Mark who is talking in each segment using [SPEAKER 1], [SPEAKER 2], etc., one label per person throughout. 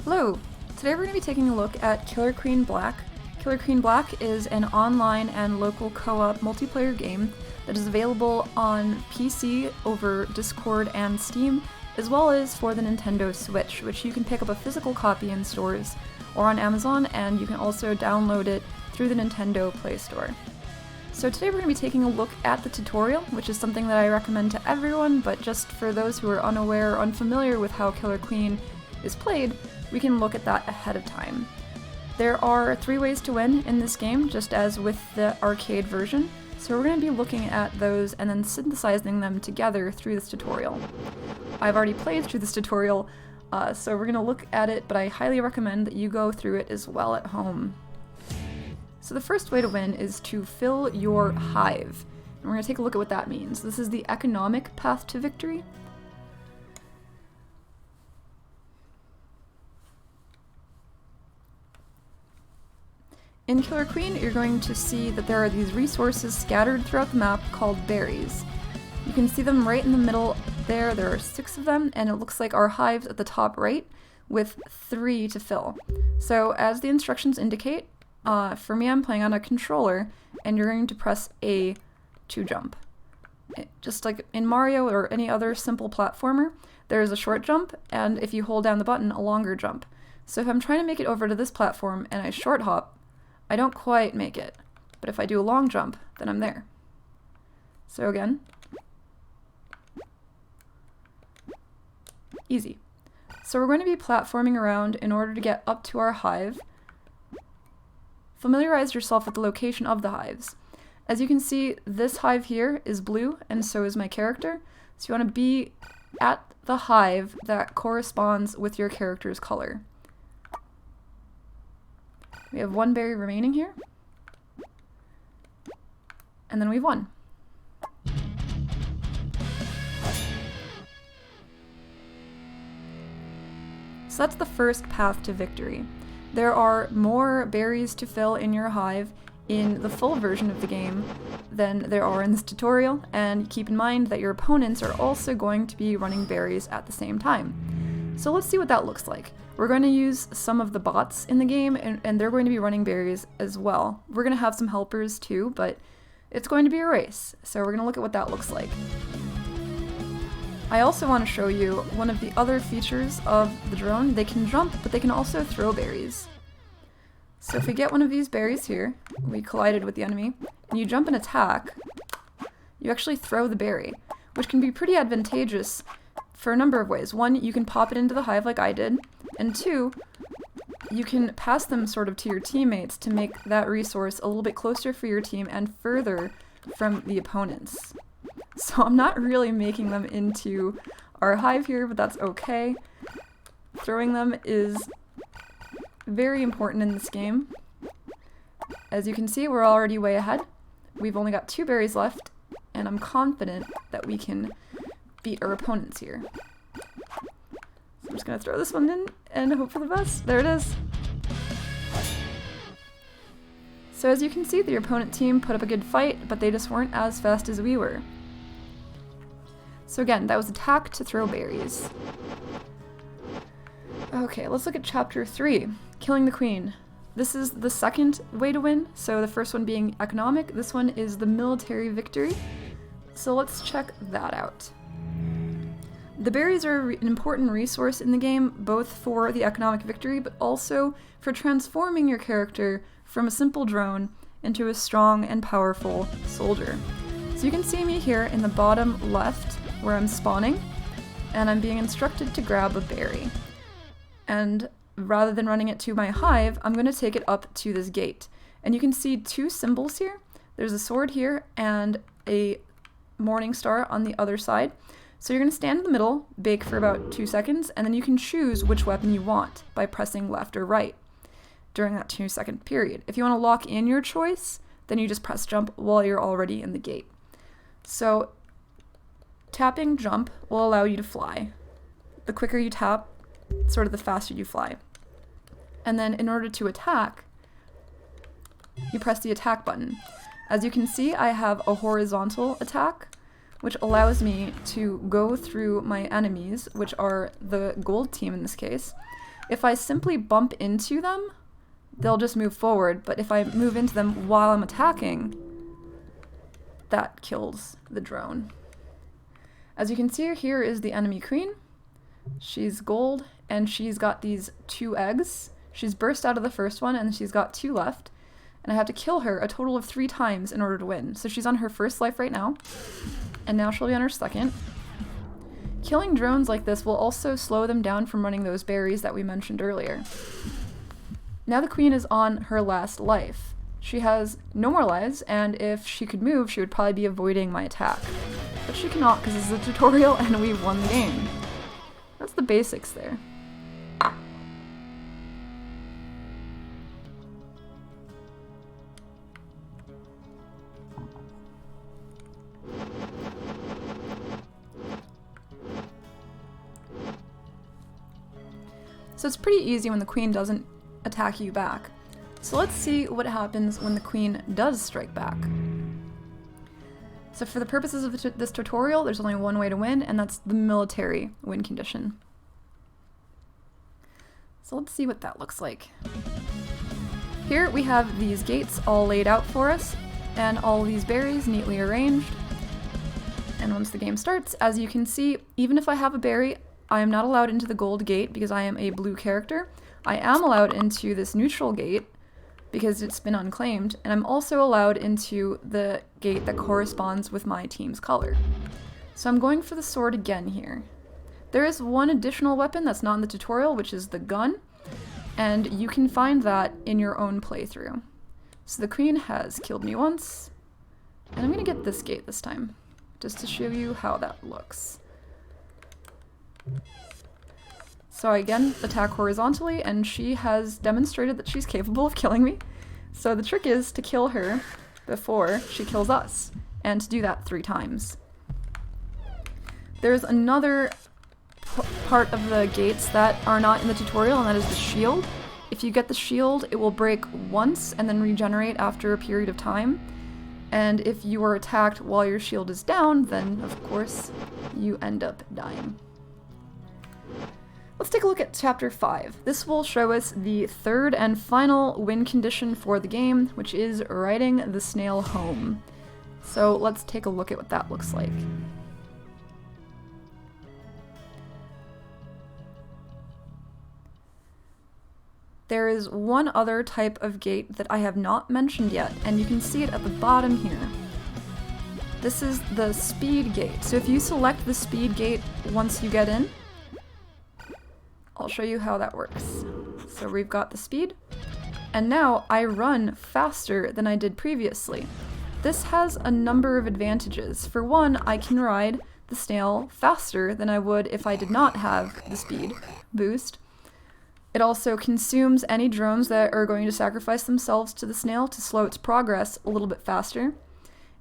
[SPEAKER 1] Hello! Today we're going to be taking a look at Killer Queen Black. Killer Queen Black is an online and local co-op multiplayer game that is available on PC over Discord and Steam, as well as for the Nintendo Switch, which you can pick up a physical copy in stores or on Amazon, and you can also download it through the Nintendo Play Store. So today we're going to be taking a look at the tutorial, which is something that I recommend to everyone, but just for those who are unaware or unfamiliar with how Killer Queen is played, we can look at that ahead of time. There are 3 ways to win in this game, just as with the arcade version, so we're going to be looking at those and then synthesizing them together through this tutorial. I've already played through this tutorial, so we're going to look at it, but I highly recommend that you go through it as well at home. So the first way to win is to fill your hive, and we're going to take a look at what that means. This is the economic path to victory. In Killer Queen, you're going to see that there are these resources scattered throughout the map called berries. You can see them right in the middle there. There are 6 of them, and it looks like our hive's at the top right with 3 to fill. So as the instructions indicate, for me I'm playing on a controller, and you're going to press A to jump. Just like in Mario or any other simple platformer, there's a short jump, and if you hold down the button, a longer jump. So if I'm trying to make it over to this platform and I short hop, I don't quite make it, but if I do a long jump, then I'm there. So again, easy. So we're going to be platforming around in order to get up to our hive. Familiarize yourself with the location of the hives. As you can see, this hive here is blue, and so is my character. So you want to be at the hive that corresponds with your character's color. We have 1 berry remaining here, and then we've won. So that's the first path to victory. There are more berries to fill in your hive in the full version of the game than there are in this tutorial, and keep in mind that your opponents are also going to be running berries at the same time. So let's see what that looks like. We're going to use some of the bots in the game, and they're going to be running berries as well. We're going to have some helpers too, but it's going to be a race, so we're going to look at what that looks like. I also want to show you one of the other features of the drone. They can jump, but they can also throw berries. So if we get one of these berries here, we collided with the enemy, and you jump and attack, you actually throw the berry, which can be pretty advantageous for a number of ways. 1, you can pop it into the hive like I did, and 2, you can pass them sort of to your teammates to make that resource a little bit closer for your team and further from the opponents. So I'm not really making them into our hive here, but that's okay. Throwing them is very important in this game. As you can see, we're already way ahead. We've only got 2 berries left, and I'm confident that we can beat our opponents here. So I'm just going to throw this one in and hope for the best. There it is. So as you can see, the opponent team put up a good fight, but they just weren't as fast as we were. So again, that was attack to throw berries. Okay, let's look at chapter 3, Killing the Queen. This is the second way to win, so the first one being economic, this one is the military victory. So let's check that out. The berries are an important resource in the game, both for the economic victory, but also for transforming your character from a simple drone into a strong and powerful soldier. So you can see me here in the bottom left, where I'm spawning, and I'm being instructed to grab a berry. And rather than running it to my hive, I'm going to take it up to this gate. And you can see 2 symbols here. There's a sword here and a morning star on the other side. So you're going to stand in the middle, bake for about 2 seconds, and then you can choose which weapon you want by pressing left or right during that 2-second period. If you want to lock in your choice, then you just press jump while you're already in the gate. So tapping jump will allow you to fly. The quicker you tap, sort of the faster you fly. And then in order to attack, you press the attack button. As you can see, I have a horizontal attack, which allows me to go through my enemies, which are the gold team in this case, If I simply bump into them, they'll just move forward, but if I move into them while I'm attacking, that kills the drone. As you can see, here is the enemy queen. She's gold, and she's got these 2 eggs. She's burst out of the first one, and she's got 2 left. And I have to kill her a total of 3 times in order to win. So she's on her first life right now, and now she'll be on her second. Killing drones like this will also slow them down from running those berries that we mentioned earlier. Now the queen is on her last life. She has no more lives, and if she could move, she would probably be avoiding my attack. But she cannot because this is a tutorial and we've won the game. That's the basics there. So it's pretty easy when the queen doesn't attack you back. So let's see what happens when the queen does strike back. So for the purposes of this tutorial, there's only one way to win, and that's the military win condition. So let's see what that looks like. Here we have these gates all laid out for us, and all these berries neatly arranged. And once the game starts, as you can see, even if I have a berry, I am not allowed into the gold gate because I am a blue character. I am allowed into this neutral gate because it's been unclaimed, and I'm also allowed into the gate that corresponds with my team's color. So I'm going for the sword again here. There is one additional weapon that's not in the tutorial, which is the gun, and you can find that in your own playthrough. So the queen has killed me once, and I'm gonna get this gate this time, just to show you how that looks. So I again attack horizontally, and she has demonstrated that she's capable of killing me. So the trick is to kill her before she kills us, and to do that 3 times. There's another part of the gates that are not in the tutorial, and that is the shield. If you get the shield, it will break once and then regenerate after a period of time. And if you are attacked while your shield is down, then of course you end up dying. Let's take a look at Chapter 5. This will show us the 3rd and final win condition for the game, which is riding the snail home. So let's take a look at what that looks like. There is one other type of gate that I have not mentioned yet, and you can see it at the bottom here. This is the speed gate. So if you select the speed gate once you get in, I'll show you how that works. So we've got the speed, and now I run faster than I did previously. This has a number of advantages. For one, I can ride the snail faster than I would if I did not have the speed boost. It also consumes any drones that are going to sacrifice themselves to the snail to slow its progress a little bit faster.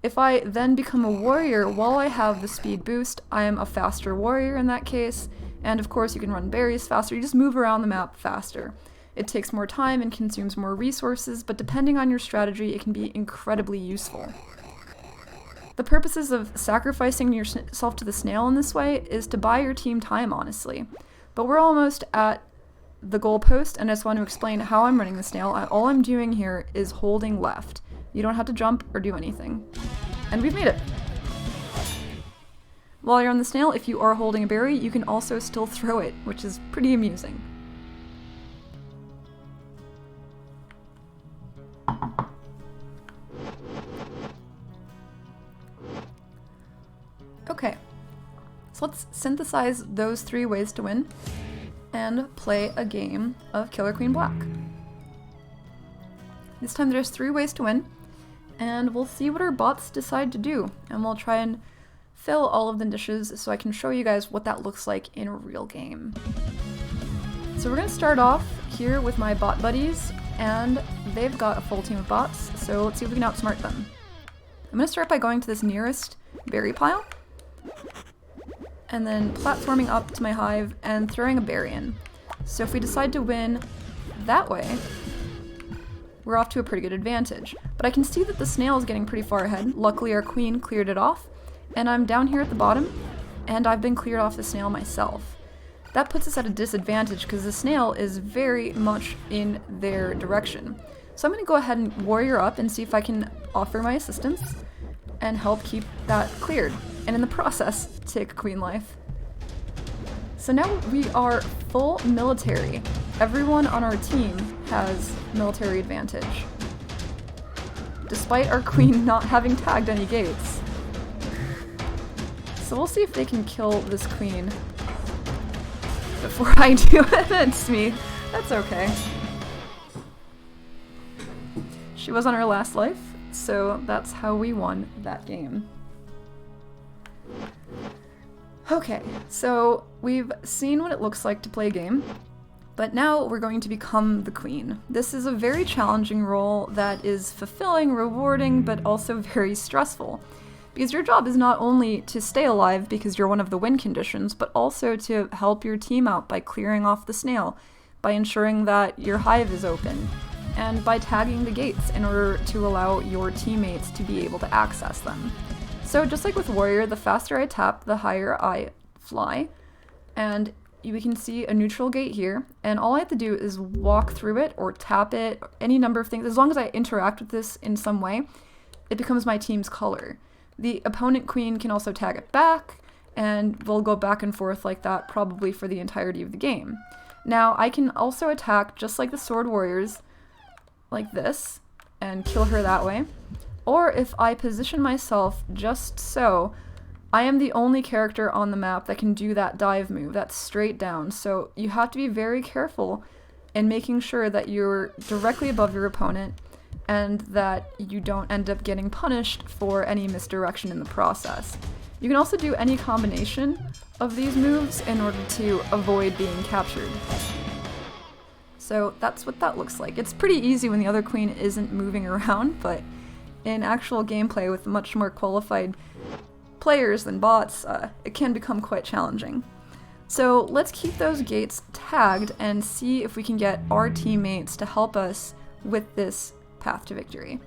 [SPEAKER 1] If I then become a warrior while I have the speed boost, I am a faster warrior in that case. And of course you can run berries faster, you just move around the map faster. It takes more time and consumes more resources, but depending on your strategy, it can be incredibly useful. The purposes of sacrificing yourself to the snail in this way is to buy your team time, honestly. But we're almost at the goalpost, and I just want to explain how I'm running the snail. All I'm doing here is holding left. You don't have to jump or do anything. And we've made it! While you're on the snail, if you are holding a berry, you can also still throw it, which is pretty amusing. Okay, so let's synthesize those 3 ways to win and play a game of Killer Queen Black. This time there's 3 ways to win, and we'll see what our bots decide to do, and we'll try and fill all of the dishes so I can show you guys what that looks like in a real game. So we're going to start off here with my bot buddies, and they've got a full team of bots, so let's see if we can outsmart them. I'm going to start by going to this nearest berry pile, and then platforming up to my hive and throwing a berry in. So if we decide to win that way, we're off to a pretty good advantage. But I can see that the snail is getting pretty far ahead. Luckily our queen cleared it off, and I'm down here at the bottom, and I've been cleared off the snail myself. that puts us at a disadvantage because the snail is very much in their direction. So I'm going to go ahead and warrior up and see if I can offer my assistance and help keep that cleared, and in the process, take a queen life. So now we are full military. Everyone on our team has military advantage, despite our queen not having tagged any gates. So we'll see if they can kill this queen before I do it against me. That's okay. She was on her last life, so that's how we won that game. Okay, so we've seen what it looks like to play a game, but now we're going to become the queen. This is a very challenging role that is fulfilling, rewarding, but also very stressful. Because your job is not only to stay alive because you're one of the win conditions, but also to help your team out by clearing off the snail, by ensuring that your hive is open, and by tagging the gates in order to allow your teammates to be able to access them. So just like with Warrior, the faster I tap, the higher I fly, and we can see a neutral gate here, and all I have to do is walk through it or tap it, any number of things. As long as I interact with this in some way, it becomes my team's color. The opponent queen can also tag it back, and we'll go back and forth like that probably for the entirety of the game. Now, I can also attack just like the sword warriors, like this, and kill her that way. Or if I position myself just so, I am the only character on the map that can do that dive move, that's straight down. So you have to be very careful in making sure that you're directly above your opponent and that you don't end up getting punished for any misdirection in the process. You can also do any combination of these moves in order to avoid being captured. So that's what that looks like. It's pretty easy when the other queen isn't moving around, but in actual gameplay with much more qualified players than bots, it can become quite challenging. So let's keep those gates tagged and see if we can get our teammates to help us with this path to victory.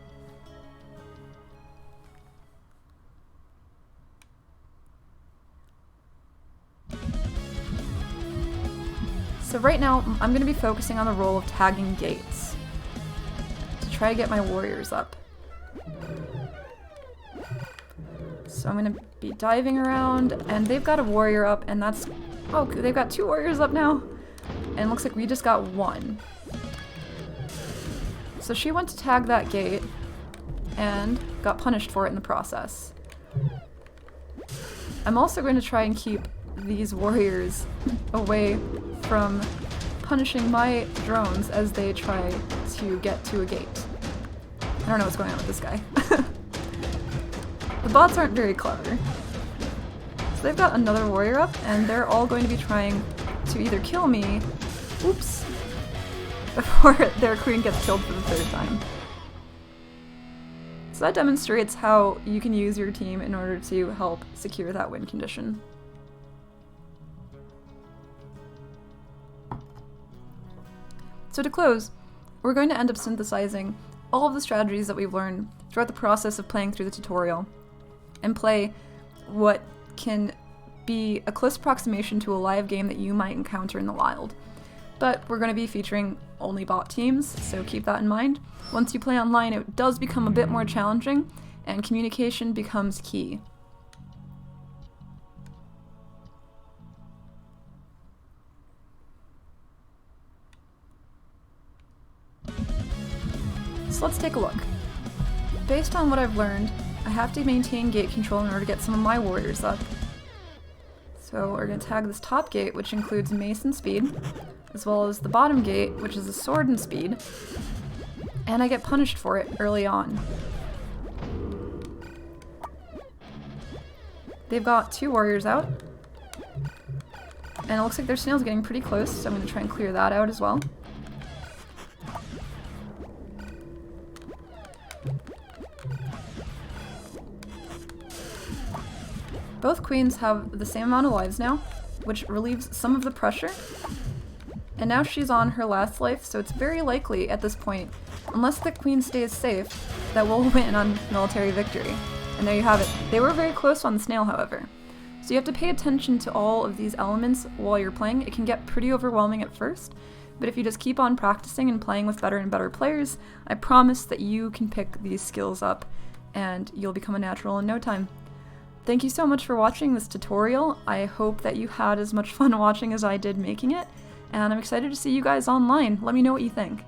[SPEAKER 1] So right now, I'm going to be focusing on the role of tagging gates to try to get my warriors up. So I'm going to be diving around, and they've got a warrior up, and that's... Oh, they've got 2 warriors up now, and it looks like we just got 1. So she went to tag that gate, and got punished for it in the process. I'm also going to try and keep these warriors away from punishing my drones as they try to get to a gate. I don't know what's going on with this guy. The bots aren't very clever. So they've got another warrior up, and they're all going to be trying to either kill me, oops, before their queen gets killed for the 3rd time. So that demonstrates how you can use your team in order to help secure that win condition. So to close, we're going to end up synthesizing all of the strategies that we've learned throughout the process of playing through the tutorial, and play what can be a close approximation to a live game that you might encounter in the wild. But we're going to be featuring only bot teams, so keep that in mind. Once you play online, it does become a bit more challenging, and communication becomes key. So let's take a look. Based on what I've learned, I have to maintain gate control in order to get some of my warriors up. So we're going to tag this top gate, which includes mace and speed, as well as the bottom gate, which is a sword and speed, and I get punished for it early on. They've got 2 warriors out, and it looks like their snail's getting pretty close, so I'm going to try and clear that out as well. Both queens have the same amount of lives now, which relieves some of the pressure. And now she's on her last life, so it's very likely at this point, unless the queen stays safe, that we'll win on military victory. And there you have it. They were very close on the snail, however. So you have to pay attention to all of these elements while you're playing. It can get pretty overwhelming at first, but if you just keep on practicing and playing with better and better players, I promise that you can pick these skills up and you'll become a natural in no time. Thank you so much for watching this tutorial. I hope that you had as much fun watching as I did making it, and I'm excited to see you guys online. Let me know what you think.